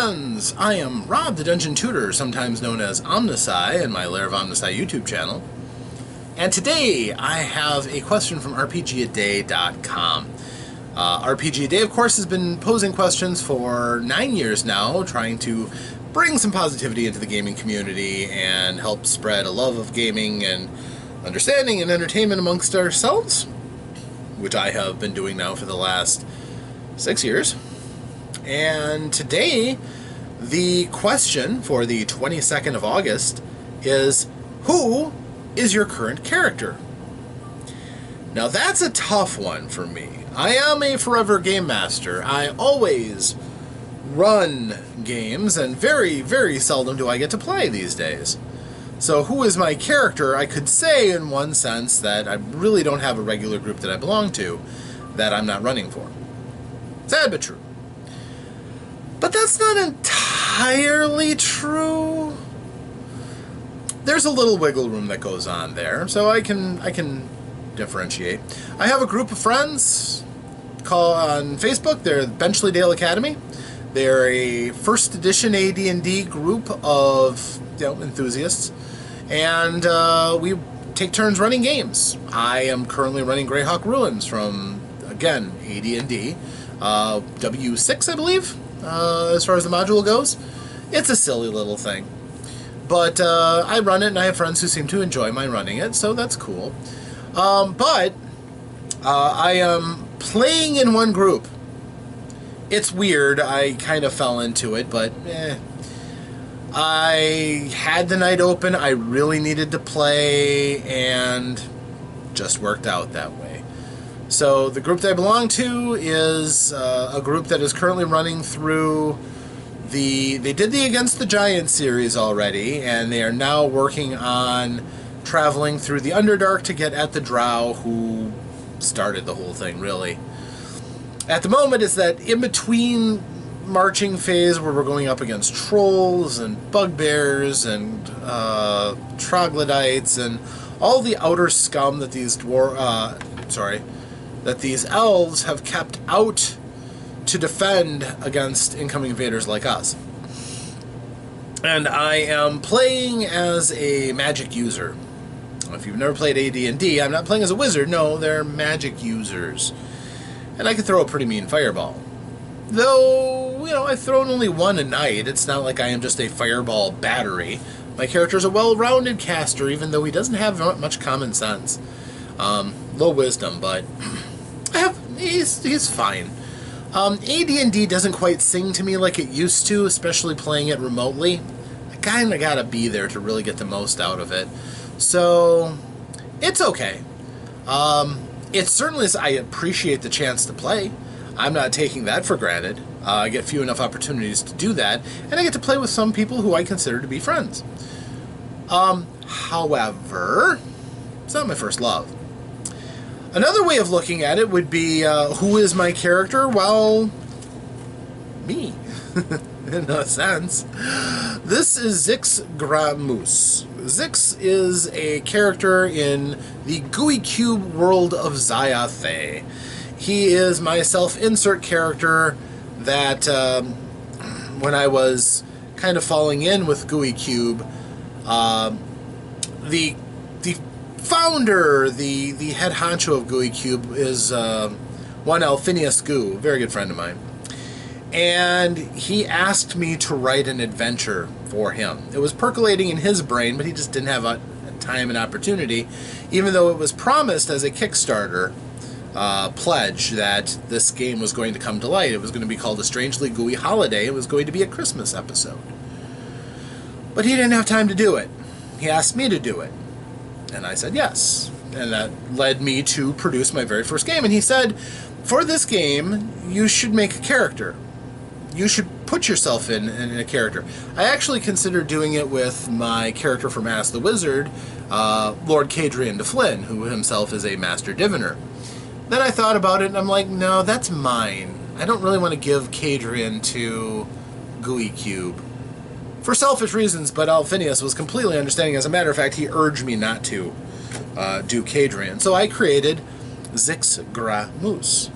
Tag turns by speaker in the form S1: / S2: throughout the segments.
S1: friends! I am Rob the Dungeon Tutor, sometimes known as Omnisci, in my Lair of Omnisci YouTube channel. And today I have a question from RPGaDay.com. RPGaDay, of course, has been posing questions for 9 years now, trying to bring some positivity into the gaming community and help spread a love of gaming and understanding and entertainment amongst ourselves, which I have been doing now for the last 6 years. And today, the question for the 22nd of August is, who is your current character? Now that's a tough one for me. I am a forever game master. I always run games, and very, very seldom do I get to play these days. So who is my character? I could say in one sense that I really don't have a regular group that I belong to that I'm not running for. Sad but true. But that's not entirely true. There's a little wiggle room that goes on there, so I can differentiate. I have a group of friends on Facebook. They're Benchley Academy. They're a first edition AD&D group of enthusiasts, and we take turns running games. I am currently running Greyhawk Ruins from, again, AD&D. W6, I believe, as far as the module goes. It's a silly little thing. But I run it, and I have friends who seem to enjoy my running it, so that's cool. But I am playing in one group. It's weird. I kind of fell into it, but I had the night open. I really needed to play, and just worked out that way. So the group that I belong to is a group that is currently running through they did the Against the Giants series already, and they are now working on traveling through the Underdark to get at the Drow who started the whole thing, really. At the moment, it's that in-between marching phase where we're going up against trolls and bugbears and troglodytes and all the outer scum that these that these elves have kept out to defend against incoming invaders like us. And I am playing as a magic user. If you've never played AD&D, I'm not playing as a wizard. No, they're magic users. And I can throw a pretty mean fireball. Though, I've thrown only one a night. It's not like I am just a fireball battery. My character's a well-rounded caster, even though he doesn't have much common sense. Low wisdom, but he's fine. AD&D doesn't quite sing to me like it used to, especially playing it remotely. I kind of gotta be there to really get the most out of it. So, it's okay. It certainly is. I appreciate the chance to play. I'm not taking that for granted. I get few enough opportunities to do that, and I get to play with some people who I consider to be friends. However, it's not my first love. Another way of looking at it would be, who is my character? Well, me, in a sense. This is Zix Gramus. Zix is a character in the Gooey Cube world of Xayathay. He is my self-insert character that, when I was kind of falling in with Gooey Cube, the founder, the head honcho of Gooey Cube is one Alphinius Goo, a very good friend of mine. And he asked me to write an adventure for him. It was percolating in his brain, but he just didn't have a time and opportunity, even though it was promised as a Kickstarter pledge that this game was going to come to light. It was going to be called A Strangely Gooey Holiday. It was going to be a Christmas episode. But he didn't have time to do it. He asked me to do it. And I said yes. And that led me to produce my very first game. And he said, for this game, you should make a character. You should put yourself in a character. I actually considered doing it with my character from Ask the Wizard, Lord Cadrian de Flynn, who himself is a master diviner. Then I thought about it, and I'm like, no, that's mine. I don't really want to give Cadrian to Gooey Cube. For selfish reasons, but Alphinius was completely understanding. As a matter of fact, he urged me not to do Cadrian. So I created Zix Gramus.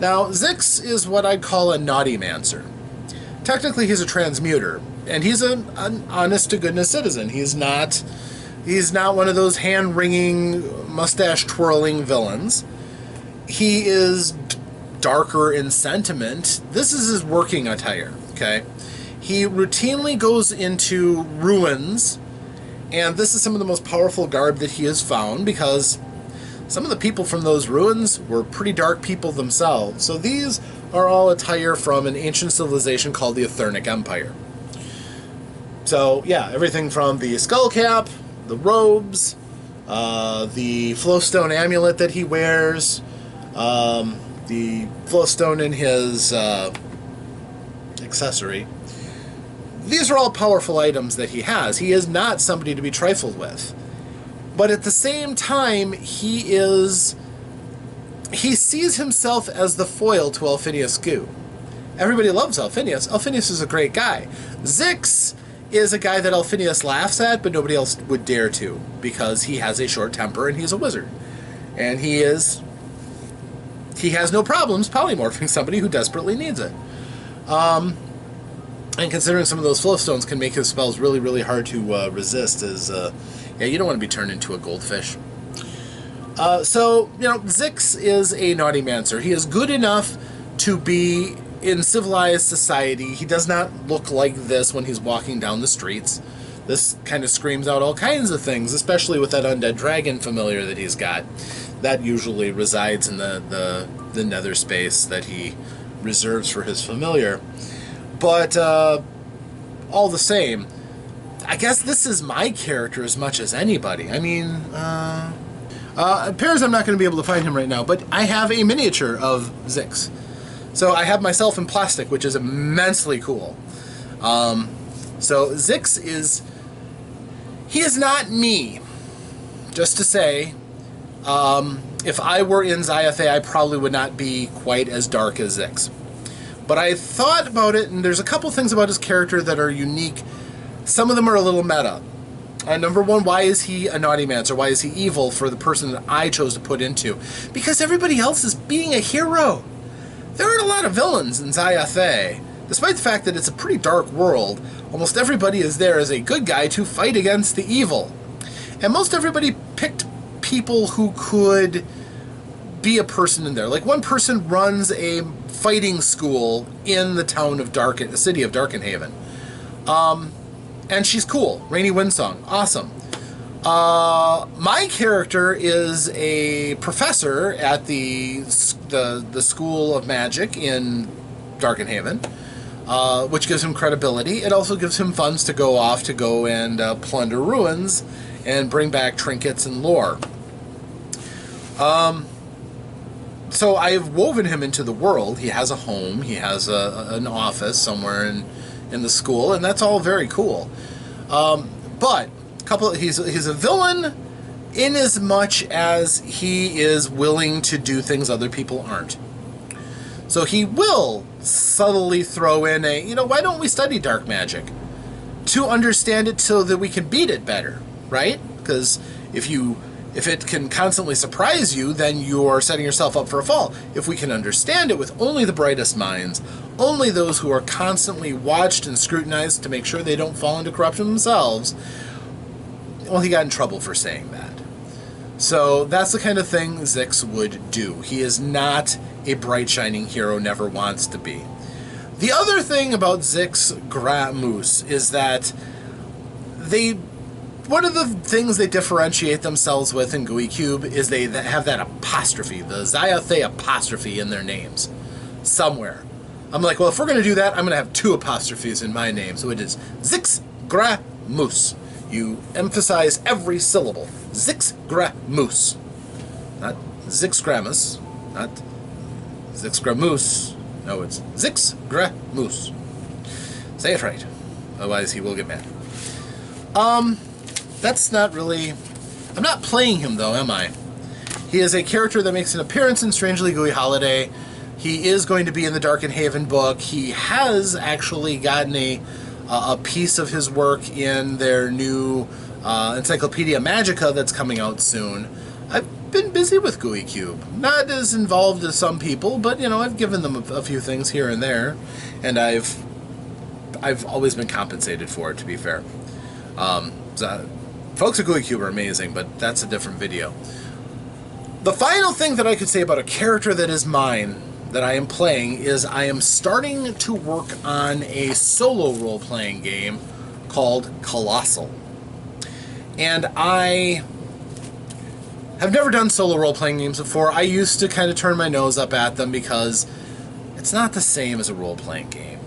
S1: Now, Zix is what I'd call a naughty mancer. technically he's a transmuter, and he's an honest-to-goodness citizen. He's not one of those hand-wringing, mustache-twirling villains. He is darker in sentiment. This is his working attire, okay? He routinely goes into ruins, and this is some of the most powerful garb that he has found, because some of the people from those ruins were pretty dark people themselves. So these are all attire from an ancient civilization called the Ethernic Empire. So yeah, everything from the skull cap, the robes, the flowstone amulet that he wears, the flowstone in his accessory. These are all powerful items that he has. He is not somebody to be trifled with. But at the same time, he sees himself as the foil to Elphinius Gu. Everybody loves Elphinius. Elphinius is a great guy. Zix is a guy that Elphinius laughs at, but nobody else would dare to, because he has a short temper and he's a wizard. And he has no problems polymorphing somebody who desperately needs it. And considering some of those flowstones can make his spells really, really hard to resist, yeah, you don't want to be turned into a goldfish. So, you know, Zix is a naughty mancer. He is good enough to be in civilized society. He does not look like this when he's walking down the streets. This kind of screams out all kinds of things, especially with that undead dragon familiar that he's got. That usually resides in the nether space that he reserves for his familiar. But all the same, I guess this is my character as much as anybody. I mean, it appears I'm not going to be able to find him right now, but I have a miniature of Zix. So I have myself in plastic, which is immensely cool. So Zix he is not me. Just to say, if I were in Xayathay, I probably would not be quite as dark as Zix. But I thought about it, and there's a couple things about his character that are unique. Some of them are a little meta. Number one, why is he a naughty mancer? Why is he evil for the person that I chose to put into? Because everybody else is being a hero. There aren't a lot of villains in Xayathay. Despite the fact that it's a pretty dark world, almost everybody is there as a good guy to fight against the evil. And most everybody picked people who could be a person in there. Like, one person runs a fighting school in the town of the city of Darkenhaven. And she's cool. Rainy Windsong. Awesome. My character is a professor at the School of Magic in Darkenhaven, which gives him credibility. It also gives him funds to go and plunder ruins and bring back trinkets and lore. So I've woven him into the world. He has a home. He has an office somewhere in the school, and that's all very cool. But he's a villain in as much as he is willing to do things other people aren't. So he will subtly throw in why don't we study dark magic? To understand it so that we can beat it better, right? Because if it can constantly surprise you, then you're setting yourself up for a fall. If we can understand it with only the brightest minds, only those who are constantly watched and scrutinized to make sure they don't fall into corruption themselves, well, he got in trouble for saying that. So that's the kind of thing Zix would do. He is not a bright, shining hero, never wants to be. The other thing about Zix Moose is that one of the things they differentiate themselves with in GUI Cube is they have that apostrophe, the Xayathay apostrophe in their names, somewhere. I'm like, well, if we're going to do that, I'm going to have two apostrophes in my name. So it is Zix Moose. You emphasize every syllable. Zix Moose. Not Zix Gramus. Not Zix Moose. No, it's Zix Moose. Say it right. Otherwise he will get mad. That's not really... I'm not playing him, though, am I? He is a character that makes an appearance in Strangely Gooey Holiday. He is going to be in the Darkenhaven book. He has actually gotten a piece of his work in their new Encyclopedia Magica that's coming out soon. I've been busy with GUI Cube. Not as involved as some people, but, I've given them a few things here and there. And I've I've always been compensated for it, to be fair. Folks at Gooey Cube are amazing, but that's a different video. The final thing that I could say about a character that is mine, that I am playing, is I am starting to work on a solo role-playing game called Colossal. And I have never done solo role-playing games before. I used to kind of turn my nose up at them because it's not the same as a role-playing game.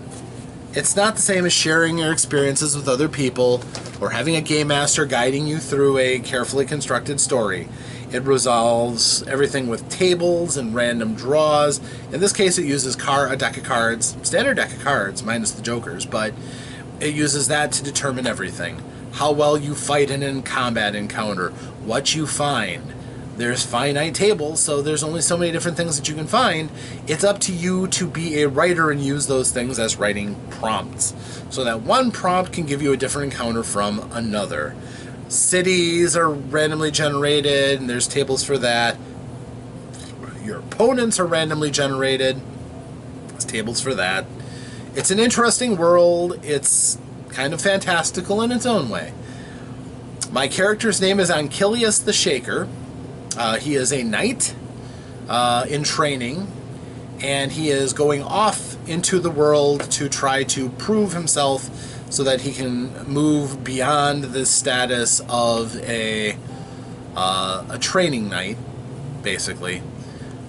S1: It's not the same as sharing your experiences with other people or having a game master guiding you through a carefully constructed story. It resolves everything with tables and random draws. In this case, it uses a deck of cards, standard deck of cards, minus the jokers, but it uses that to determine everything. How well you fight in a combat encounter, what you find. There's finite tables, so there's only so many different things that you can find. It's up to you to be a writer and use those things as writing prompts. So that one prompt can give you a different encounter from another. Cities are randomly generated, and there's tables for that. Your opponents are randomly generated. There's tables for that. It's an interesting world. It's kind of fantastical in its own way. My character's name is Ankylius the Shaker. He is a knight in training, and he is going off into the world to try to prove himself so that he can move beyond the status of a training knight, basically,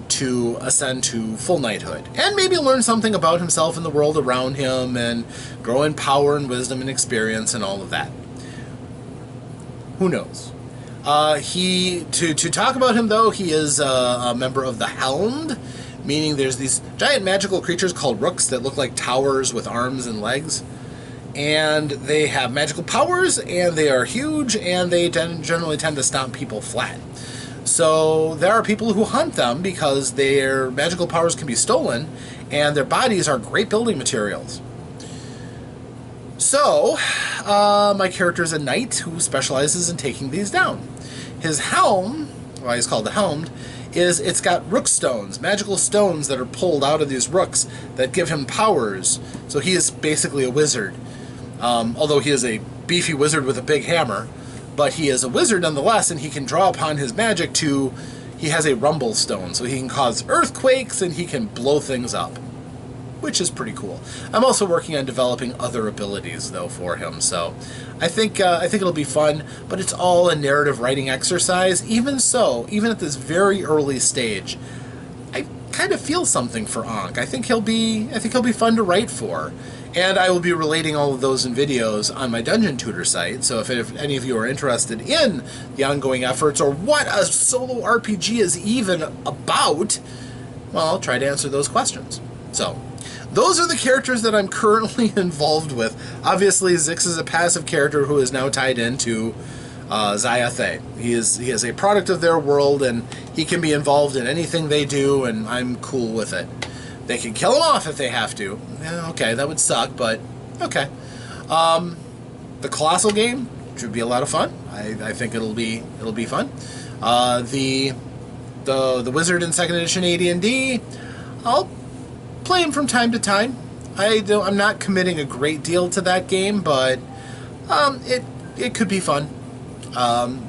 S1: to ascend to full knighthood. And maybe learn something about himself and the world around him, and grow in power and wisdom and experience and all of that. Who knows? To talk about him, though, he is a member of the Helmed, meaning there's these giant magical creatures called rooks that look like towers with arms and legs. And they have magical powers, and they are huge, and they generally tend to stomp people flat. So there are people who hunt them because their magical powers can be stolen, and their bodies are great building materials. So, my character is a knight who specializes in taking these down. His helm, why he's called the Helmed, is it's got rook stones, magical stones that are pulled out of these rooks that give him powers. So he is basically a wizard. Although he is a beefy wizard with a big hammer, but he is a wizard nonetheless, and he can draw upon his magic to... He has a rumble stone, so he can cause earthquakes and he can blow things up, which is pretty cool. I'm also working on developing other abilities, though, for him, so I think it'll be fun, but it's all a narrative writing exercise. Even so, even at this very early stage, I kind of feel something for Ankh. I think he'll be fun to write for. And I will be relating all of those in videos on my Dungeon Tutor site, so if any of you are interested in the ongoing efforts or what a solo RPG is even about, well, I'll try to answer those questions. So, those are the characters that I'm currently involved with. Obviously, Zix is a passive character who is now tied into Zayathe. He is a product of their world, and he can be involved in anything they do, and I'm cool with it. They can kill him off if they have to. Yeah, okay, that would suck, but okay. The Colossal game should be a lot of fun. I think it'll be fun. The Wizard in 2nd edition AD&D, I'll play him from time to time. I'm not committing a great deal to that game, but it could be fun.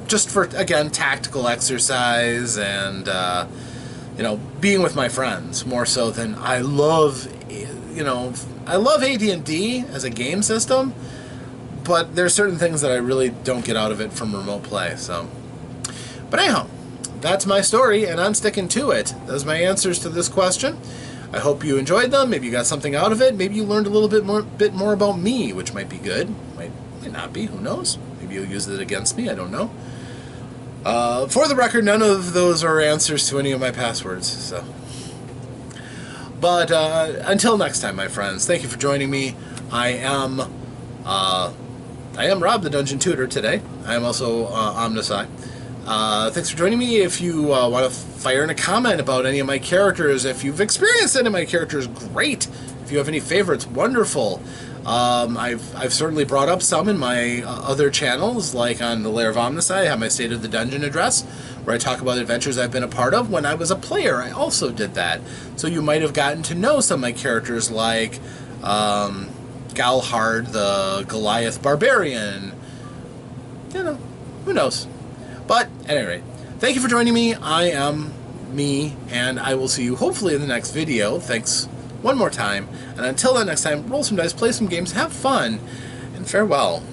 S1: Just for, again, tactical exercise and being with my friends more so than I love AD&D as a game system, but there's certain things that I really don't get out of it from remote play. So, but anyhow, that's my story, and I'm sticking to it. Those are my answers to this question. I hope you enjoyed them. Maybe you got something out of it. Maybe you learned a little bit more about me, which might be good. Might not be. Who knows? Maybe you'll use it against me. I don't know. For the record, none of those are answers to any of my passwords. So, but until next time, my friends, thank you for joining me. I am Rob, the Dungeon Tutor, today. I am also Omnisci. Thanks for joining me. If you want to fire in a comment about any of my characters, if you've experienced any of my characters, great. If you have any favorites, wonderful. I've certainly brought up some in my other channels, like on the Lair of Omnisci. I have my State of the Dungeon address, where I talk about adventures I've been a part of. When I was a player, I also did that. So you might have gotten to know some of my characters, like Galhard the Goliath Barbarian. You know, who knows? But at any rate, thank you for joining me. I am me, and I will see you hopefully in the next video. Thanks one more time, and until then next time, roll some dice, play some games, have fun, and farewell.